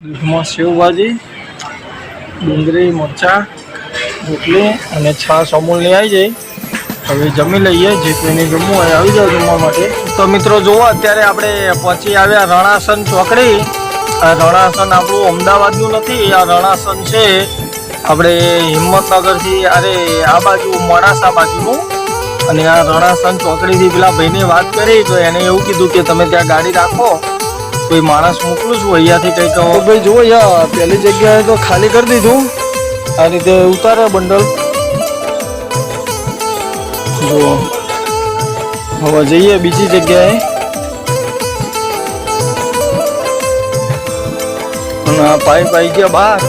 દૂધમાં સેવભાજી, ડુંગળી, મરચાં, રોટલી અને છાશ અમૂલની આવી જાય. હવે જમી લઈએ. જે કોઈને જમવું હોય આવી જાવ જમવા માટે. તો મિત્રો જુઓ, અત્યારે આપણે પહોંચી આવ્યા રણાસન ચોકડી. આ રણાસન આપણું અમદાવાદનું નથી, આ રણાસન છે આપણે હિંમતનગરથી આ બાજુ મોડાસા બાજુનું. અને આ રણાસન ચોકડીથી પેલા ભાઈને વાત કરી તો એને એવું કીધું કે તમે ત્યાં ગાડી રાખો, કોઈ માણસ મોકલું છું અહીંયાથી કંઈક. ભાઈ જુઓ, યાર પહેલી જગ્યાએ તો ખાલી કરી દીધું. આ રીતે ઉતારે બંડલ. જુઓ, હવે જઈએ બીજી જગ્યાએ. અને આ પાઇપ આવી ગયા બહાર,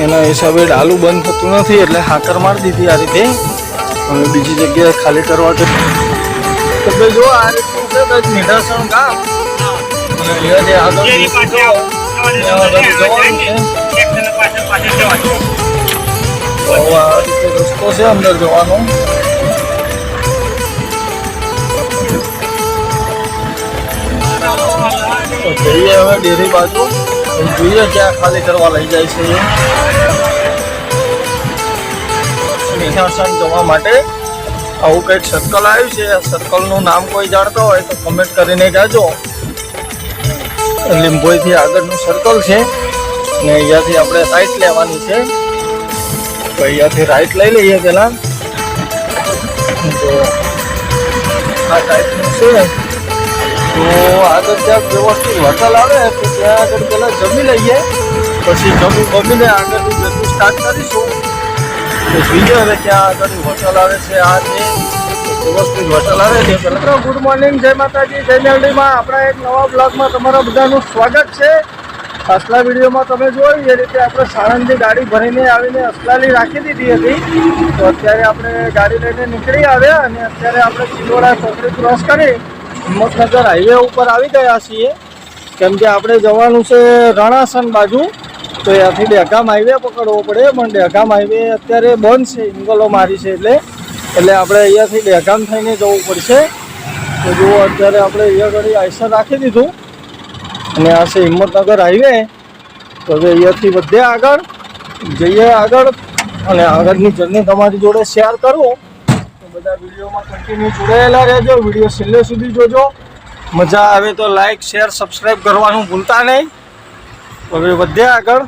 એના હિસાબે ડાલું બંધ થતું નથી એટલે હાકર મારી દીધી આ રીતે. હવે બીજી જગ્યાએ ખાલી કરવા તો ભાઈ જુઓ, આ રીતનું છે કંઈક નિઢાસણ ગામ. રસ્તો છે અંદર જવાનો. જઈએ હવે ડેરી બાજુ, જોઈએ ક્યાં ખાલી કરવા લઈ જાય છે. નિઢાસણ જવા માટે આવું કંઈક સર્કલ આવ્યું છે. આ સર્કલનું નામ કોઈ જાણતો હોય તો કમેન્ટ કરીને કહેજો. લીંબોઈથી આગળનું સર્કલ છે ને અહીંયાથી આપણે રાઈટ લેવાની છે. તો અહીંયાથી રાઈટ લઈ લઈએ પહેલાં. તો આ ટાઈપનું છે. તો આગળ ત્યાં વ્યવસ્થિત હોટલ આવે તો ત્યાં આગળ પહેલાં જમી લઈએ, પછી જમીને આગળથી જતું સ્ટાર્ટ કરીશું. તો જોઈએ હવે ક્યાં આગળ હોટલ આવે છે. આ છે વ્યવસ્થિત હોટલ આવે છે. પહેલાં ગુડ મોર્નિંગ, જય માતાજી, જય મેલડીમાં. આપણા એક નવા બ્લોગમાં તમારા બધાનું સ્વાગત છે. અસલા વિડીયોમાં તમે જોયું એ રીતે આપણે સાણંદથી ગાડી ભરીને આવીને અસલાલી રાખી દીધી હતી. તો અત્યારે આપણે ગાડી લઈને નીકળી આવ્યા અને અત્યારે આપણે ચિલોડા ચોકડી ક્રોસ કરી હિંમતનગર હાઈવે ઉપર આવી ગયા છીએ. કેમ કે આપણે જવાનું છે રણાસન બાજુ. તો ત્યાંથી ડેગામ હાઈવે પકડવો પડે, પણ ડેગામ હાઈવે અત્યારે બંધ છે, ઇંગલો મારી છે એટલે આપણે અહીંયાથી ડેગામ થઈને જવું પડશે. તો જુઓ, અત્યારે આપણે અહીંયા ઘડી આઈસર રાખી દીધું અને આ છે હિંમતનગર હાઈવે. તો હવે અહીંયાથી વધે આગળ જઈએ આગળ, અને આગળની જર્ની તમારી જોડે શેર કરું. તો બધા વિડીયોમાં કન્ટિન્યુ જોડાયેલા રહેજો. વિડીયો છેલ્લે સુધી જોજો. મજા આવે તો લાઈક, શેર, સબસ્ક્રાઈબ કરવાનું ભૂલતા નહીં. હવે વધે આગળ.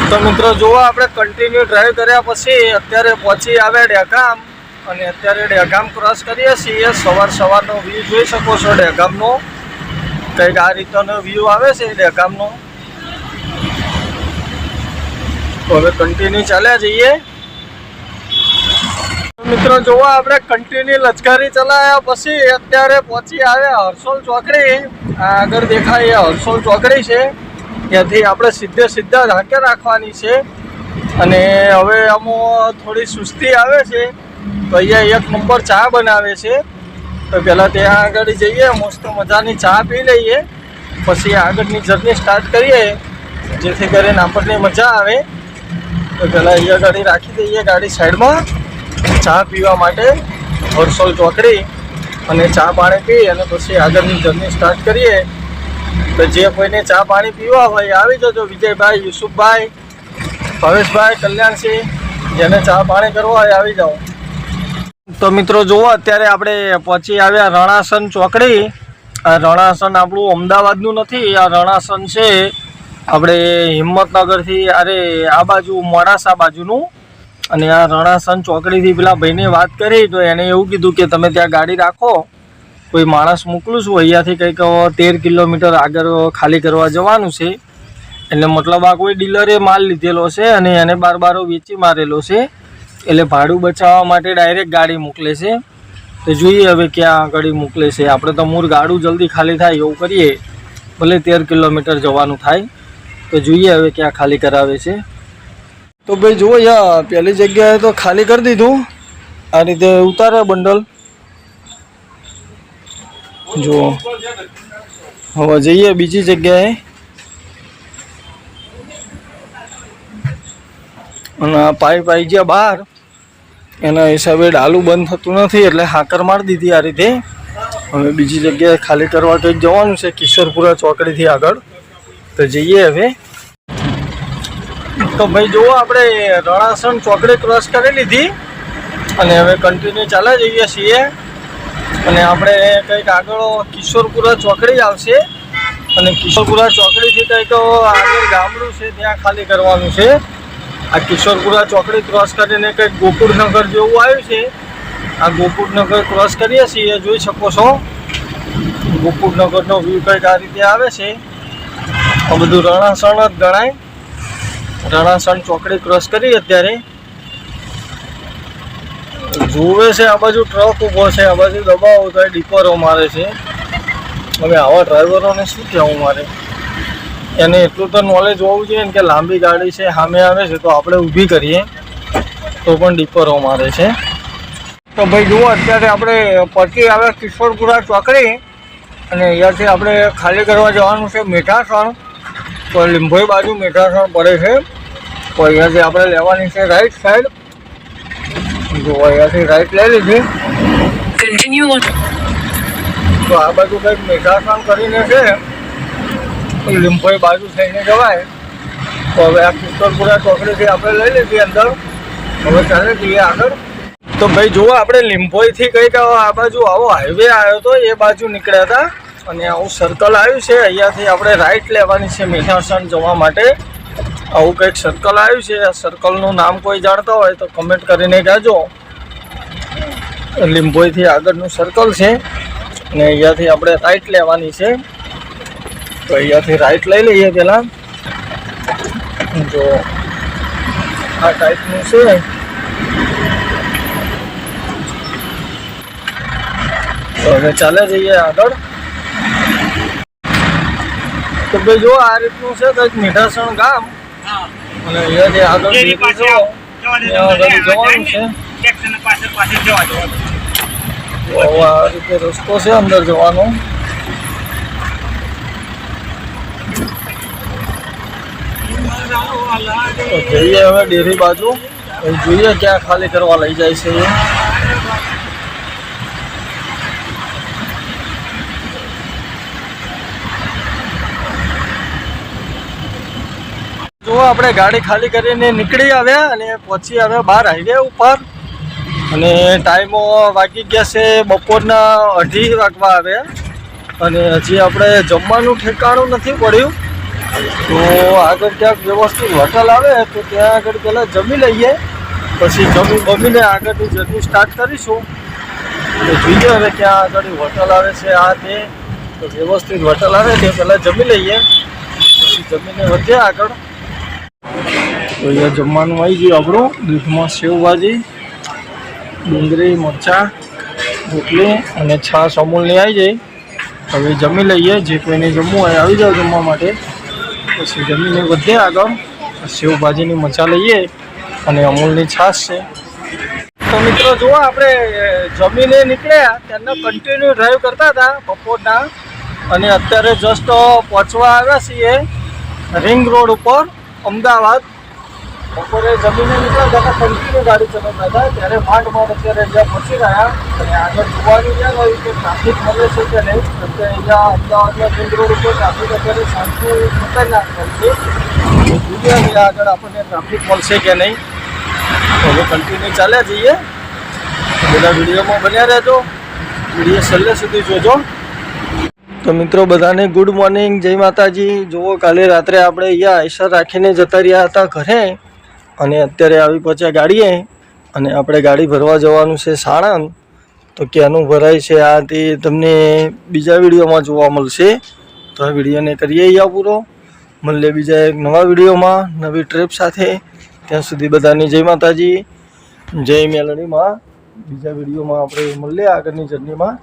તો મિત્રો જુઓ, આપણે કન્ટિન્યુ ડ્રાઈવ કર્યા પછી અત્યારે પહોંચી આવ્યા ડેગામ. અને અત્યારે ડેગામ ક્રોસ કરીએ છીએ. સવારનો વ્યૂ જોઈ શકો છો ડેગામનો. કંઈક આ રીતનો વ્યૂ આવે છે ડેગામનો. તો હવે કન્ટિન્યુ ચાલ્યા જઈએ. મિત્રો જુઓ, આપણે કન્ટિન્યુ લચકારી ચલાવ્યા પછી અત્યારે પહોંચી આવ્યા હરસોલ ચોકડી. આગળ દેખાય એ હરસોલ ચોકડી છે. ત્યાંથી આપણે સીધા ઝાંકે રાખવાની છે. અને હવે આમાં થોડી સુસ્તી આવે છે તો અહીંયા એક નંબર ચા બનાવે છે. તો પહેલાં ત્યાં આગળ જઈએ, મસ્ત મજાની ચા પી લઈએ, પછી આગળની જર્ની સ્ટાર્ટ કરીએ જેથી કરીને આપણને મજા આવે. તો પહેલાં અહીંયા ગાડી રાખી દઈએ, ગાડી સાઈડમાં ચા પીવા માટે હરસોલ ચોકડી. અને ચા પાણી પી અને પછી આગળની જર્ની સ્ટાર્ટ કરીએ. તો જે કોઈને ચા પાણી પીવા હોય આવી જજો. વિજયભાઈ, યુસુફભાઈ, ભવેશભાઈ, કલ્યાણસિંહ, જેને ચા પાણી કરવા હોય આવી જાઓ. તો મિત્રો જુઓ, અત્યારે આપણે પહોંચી આવ્યા રણાસન ચોકડી. આ રણાસન આપણું અમદાવાદનું નથી, આ રણાસન છે આપણે હિંમતનગરથી આ બાજુ મોડાસા બાજુનું. અને આ રણાસન ચોકડીથી પેલા ભાઈને વાત કરી તો એને એવું કીધું કે તમે ત્યાં ગાડી રાખો, કોઈ માણસ મોકલું છું અહીંયાથી કંઈક 13 કિલોમીટર આગળ ખાલી કરવા જવાનું છે. એટલે મતલબ આ કોઈ ડીલરે માલ લીધેલો છે અને એને બારો વેચી મારેલો છે, એટલે ભાડું બચાવવા માટે ડાયરેક્ટ ગાડી મોકલે છે. તો જોઈએ હવે ક્યાં આગળ મોકલે છે. આપણે તો મૂળ ગાડું જલ્દી ખાલી થાય એવું કરીએ, ભલે 13 કિલોમીટર જવાનું થાય. તો જોઈએ હવે ક્યાં ખાલી કરાવે છે. તો ભાઈ જુઓ, યાર પહેલી જગ્યાએ તો ખાલી કરી દીધું. આ રીતે ઉતારે બંડલ. જુઓ, હવે જઈએ બીજી જગ્યાએ. અને આ પાઇપ આવી ગયા બહાર, એના હિસાબે ડાલું બંધ થતું નથી એટલે હાકર મારી દીધી આ રીતે. હવે બીજી જગ્યાએ ખાલી કરવા કંઈક જવાનું છે કિશોરપુરા ચોકડીથી આગળ, તો જઈએ હવે. તો ભાઈ જુઓ આપણે રણાસણ ચોકડી ક્રોસ કરી લીધી અને હવે કન્ટિન્યુ ચાલ્યા જઈએ છીએ. અને આપણે કંઈક આગળ કિશોરપુરા ચોકડી આવશે અને કિશોરપુરા ચોકડીથી કંઈક આગળ ગામડું છે ત્યાં ખાલી કરવાનું છે. આ કિશોરપુરા ચોકડી ક્રોસ કરીને કંઈક ગોકુળનગર જેવું આવ્યું છે. આ ગોકુળનગર ક્રોસ કરીએ છીએ, જોઈ શકો છો. ગોકુળનગરનો વ્યૂ કંઈક આ રીતે આવે છે. આ બધું રણાસણ જ ગણાય. રણાસણ ચોકડી ક્રોસ કરી અત્યારે જોવે છે આ બાજુ ટ્રક ઊભો છે, આ બાજુ દબાવો તો ડીપરો મારે છે. હવે આવા ડ્રાઈવરોને શું કહેવું મારે, એને એટલું તો નોલેજ હોવું જોઈએ ને કે લાંબી ગાડી છે સામે આવે છે તો આપણે ઊભી કરીએ તો પણ ડીપરો મારે છે. તો ભાઈ જુઓ અત્યારે આપણે પહોંચી આવે કિશોરપુરા ચોકડી અને અહીંયાથી આપણે ખાલી કરવા જવાનું છે મીઠાસણ. તો લીંભોઈ બાજુ મીઠાસણ પડે છે, તો અહીંયાથી આપણે લેવાની છે રાઈટ સાઈડ. જો અહીંયાથી રાઈટ લઈ લીધી. તો આ બાજુ કંઈક મીઠાસણ કરીને છે, લીંભોઈ બાજુ થઈને જવાય. તો હવે આ કિશોરપુરા ચોકડીથી આપણે લઈ લીધી અંદર. હવે ચાલે જઈએ આગળ. તો ભાઈ જુઓ આપણે લીંભોઈથી કંઈક આ બાજુ આવો હાઈવે આવ્યો હતો, એ બાજુ નીકળ્યા હતા અને આવું સર્કલ આવ્યું છે. અહીંયાથી આપણે રાઈટ લેવાની છે મીઠાસણ જવા માટે. આવું કંઈક સર્કલ આવ્યું છે. આ સર્કલનું નામ કોઈ જાણતા હોય તો કમેન્ટ કરીને કહેજો. લીંભોઈથી આગળનું સર્કલ છે અને અહીંયાથી આપણે રાઈટ લેવાની છે. તો અહીંયાથી રાઈટ લઈ લઈએ પહેલાં. જો આ ટાઈપનું છે. તો હવે ચાલે જઈએ આગળ. તો ભાઈ જો આ રીતનું છે કંઈક મીઠાસણ ગામ અને અહીંયાથી આગળ જવાનું છે. આ રીતે રસ્તો છે અંદર જવાનો. તો જઈએ હવે ડેરી બાજુ, જોઈએ ક્યાં ખાલી કરવા લઈ જાય છે એ. જો આપણે ગાડી ખાલી કરીને નીકળી આવ્યા અને પહોંચી આવ્યા બહાર હાઈવે ઉપર અને ટાઈમો વાગી ગયા છે બપોરના 2:30 વાગવા આવ્યા અને હજી આપણે જમવાનું ઠેકાણું નથી પડ્યું. તો આગળ ક્યાંક વ્યવસ્થિત હોટલ આવે તો ત્યાં આગળ પહેલાં જમી લઈએ, પછી જમીને આગળની જર્ની સ્ટાર્ટ કરીશું. તો જોઈએ હવે ક્યાં આગળ હોટલ આવે છે આ તે. તો વ્યવસ્થિત હોટલ આવે તે પહેલાં જમી લઈએ, પછી જમીને વધીએ આગળ. તો અહીંયા જમવાનું આવી ગયું આપણું. દૂધમાં સેવભાજી, ડુંગળી, મરચાં, રોટલી અને છાશ અમૂલની આવી જાય. હવે જમી લઈએ. જે કોઈને જમવું હોય આવી જાવ જમવા માટે. પછી જમીને વધીએ આગળ. સેવભાજીની મરચાં લઈએ અને અમૂલની છાશ છે. તો મિત્રો જુઓ આપણે જમીને નીકળ્યા ત્યારના કન્ટિન્યુ ડ્રાઈવ કરતા હતા બપોરના અને અત્યારે જસ્ટ પહોંચવા આવ્યા છીએ રિંગ રોડ ઉપર અમદાવાદ. બપોરે જમીને નીકળ્યા હતા કન્ટિન્યુ ગાડી ચલાવતા હતા ત્યારે માંડ અત્યારે અહીંયા પહોંચી રહ્યા અને આગળ જોવાનું ક્યાં હોય કે ટ્રાફિક મળે છે કે નહીં. અત્યારે અહીંયા અમદાવાદના રિંગ રોડ ઉપર ટ્રાફિક અત્યારે શાંતિ ખતરનાક મળશે. જોઈએ આગળ આપણને ટ્રાફિક મળશે કે નહીં. હવે કન્ટિન્યુ ચાલ્યા જઈએ. બધા વિડીયોમાં બન્યા રહેજો, વિડીયો છેલ્લે સુધી જોજો. તો મિત્રો બધાને ગુડ મોર્નિંગ, જય માતાજી. જુઓ કાલે રાત્રે આપણે અહીંયા આઈસર રાખીને જતા રહ્યા હતા ઘરે અને અત્યારે આવી પહોંચ્યા ગાડીએ અને આપણે ગાડી ભરવા જવાનું છે સાણંદ. તો ક્યાંનું ભરાય છે આ તે તમને બીજા વિડીયોમાં જોવા મળશે. તો આ વિડીયોને કરીએ અહીંયા પૂરો. મળીએ બીજા એક નવા વિડીયોમાં નવી ટ્રીપ સાથે. ત્યાં સુધી બધાની જય માતાજી, જય મેલડીમાં. બીજા વિડીયોમાં આપણે મળીએ આગળની જર્નીમાં.